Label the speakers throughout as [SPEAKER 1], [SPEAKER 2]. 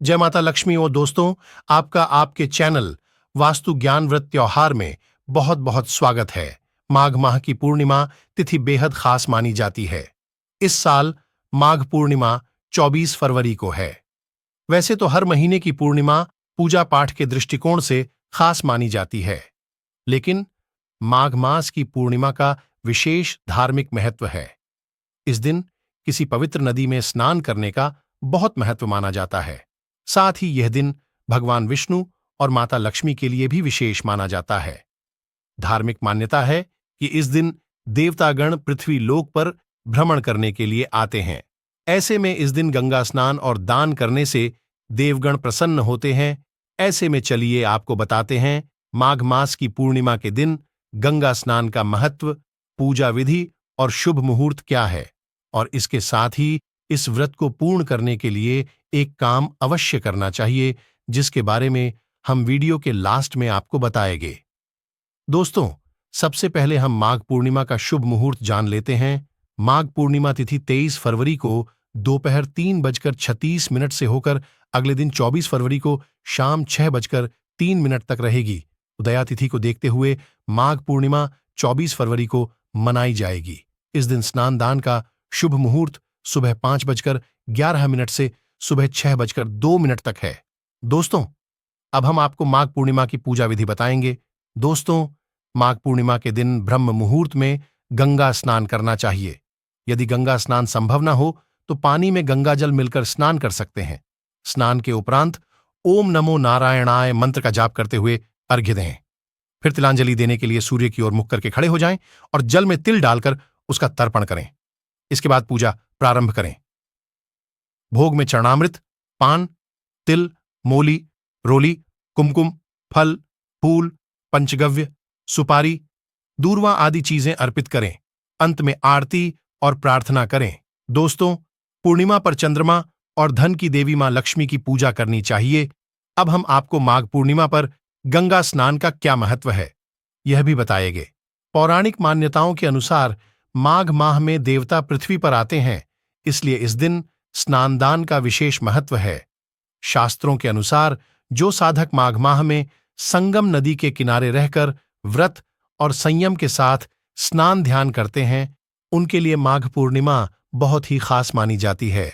[SPEAKER 1] जय माता लक्ष्मी और दोस्तों, आपका आपके चैनल वास्तु ज्ञान व्रत त्योहार में बहुत बहुत स्वागत है। माघ माह की पूर्णिमा तिथि बेहद खास मानी जाती है। इस साल माघ पूर्णिमा 24 फरवरी को है। वैसे तो हर महीने की पूर्णिमा पूजा पाठ के दृष्टिकोण से खास मानी जाती है, लेकिन माघ मास की पूर्णिमा का विशेष धार्मिक महत्व है। इस दिन किसी पवित्र नदी में स्नान करने का बहुत महत्व माना जाता है। साथ ही यह दिन भगवान विष्णु और माता लक्ष्मी के लिए भी विशेष माना जाता है। धार्मिक मान्यता है कि इस दिन देवतागण पृथ्वी लोक पर भ्रमण करने के लिए आते हैं। ऐसे में इस दिन गंगा स्नान और दान करने से देवगण प्रसन्न होते हैं। ऐसे में चलिए आपको बताते हैं माघ मास की पूर्णिमा के दिन गंगा स्नान का महत्व, पूजा विधि और शुभ मुहूर्त क्या है। और इसके साथ ही इस व्रत को पूर्ण करने के लिए एक काम अवश्य करना चाहिए, जिसके बारे में हम वीडियो के लास्ट में आपको बताएंगे। दोस्तों, सबसे पहले हम माघ पूर्णिमा का शुभ मुहूर्त जान लेते हैं। माघ पूर्णिमा तिथि 23 फरवरी को दोपहर 3:36 से होकर अगले दिन 24 फरवरी को शाम 6:03 तक रहेगी। उदया तिथि को देखते हुए माघ पूर्णिमा 24 फरवरी को मनाई जाएगी। इस दिन स्नान दान का शुभ मुहूर्त सुबह 5:11 से सुबह 6:02 तक है। दोस्तों, अब हम आपको माघ पूर्णिमा की पूजा विधि बताएंगे। दोस्तों, माघ पूर्णिमा के दिन ब्रह्म मुहूर्त में गंगा स्नान करना चाहिए। यदि गंगा स्नान संभव न हो तो पानी में गंगा जल मिलकर स्नान कर सकते हैं। स्नान के उपरांत ओम नमो नारायणाय मंत्र का जाप करते हुए अर्घ्य दें। फिर तिलांजलि देने के लिए सूर्य की ओर मुख करके खड़े हो जाएं और जल में तिल डालकर उसका तर्पण करें। इसके बाद पूजा प्रारंभ करें। भोग में चरणामृत, पान, तिल, मोली, रोली, कुमकुम, फल, फूल, पंचगव्य, सुपारी, दूर्वा आदि चीजें अर्पित करें। अंत में आरती और प्रार्थना करें। दोस्तों, पूर्णिमा पर चंद्रमा और धन की देवी मां लक्ष्मी की पूजा करनी चाहिए। अब हम आपको माघ पूर्णिमा पर गंगा स्नान का क्या महत्व है, यह भी बताएंगे। पौराणिक मान्यताओं के अनुसार माघ माह में देवता पृथ्वी पर आते हैं, इसलिए इस दिन स्नानदान का विशेष महत्व है। शास्त्रों के अनुसार जो साधक माघ माह में संगम नदी के किनारे रहकर व्रत और संयम के साथ स्नान ध्यान करते हैं, उनके लिए माघ पूर्णिमा बहुत ही खास मानी जाती है,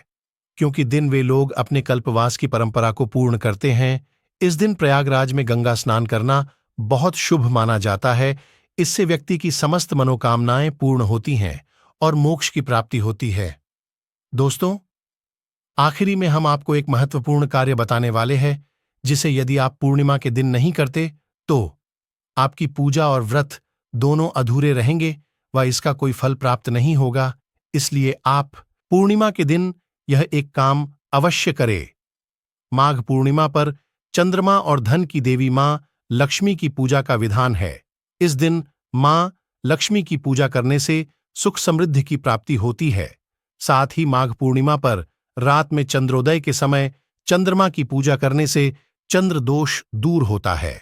[SPEAKER 1] क्योंकि दिन वे लोग अपने कल्पवास की परंपरा को पूर्ण करते हैं। इस दिन प्रयागराज में गंगा स्नान करना बहुत शुभ माना जाता है। इससे व्यक्ति की समस्त मनोकामनाएं पूर्ण होती हैं और मोक्ष की प्राप्ति होती है। दोस्तों, आखिरी में हम आपको एक महत्वपूर्ण कार्य बताने वाले हैं, जिसे यदि आप पूर्णिमा के दिन नहीं करते तो आपकी पूजा और व्रत दोनों अधूरे रहेंगे व इसका कोई फल प्राप्त नहीं होगा। इसलिए आप पूर्णिमा के दिन यह एक काम अवश्य करें। माघ पूर्णिमा पर चंद्रमा और धन की देवी मां लक्ष्मी की पूजा का विधान है। इस दिन मां लक्ष्मी की पूजा करने से सुख समृद्धि की प्राप्ति होती है। साथ ही माघ पूर्णिमा पर रात में चंद्रोदय के समय चंद्रमा की पूजा करने से चंद्र दोष दूर होता है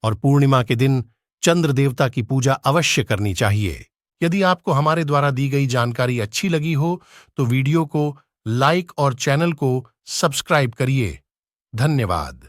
[SPEAKER 1] और पूर्णिमा के दिन चंद्र देवता की पूजा अवश्य करनी चाहिए। यदि आपको हमारे द्वारा दी गई जानकारी अच्छी लगी हो तो वीडियो को लाइक और चैनल को सब्सक्राइब करिए। धन्यवाद।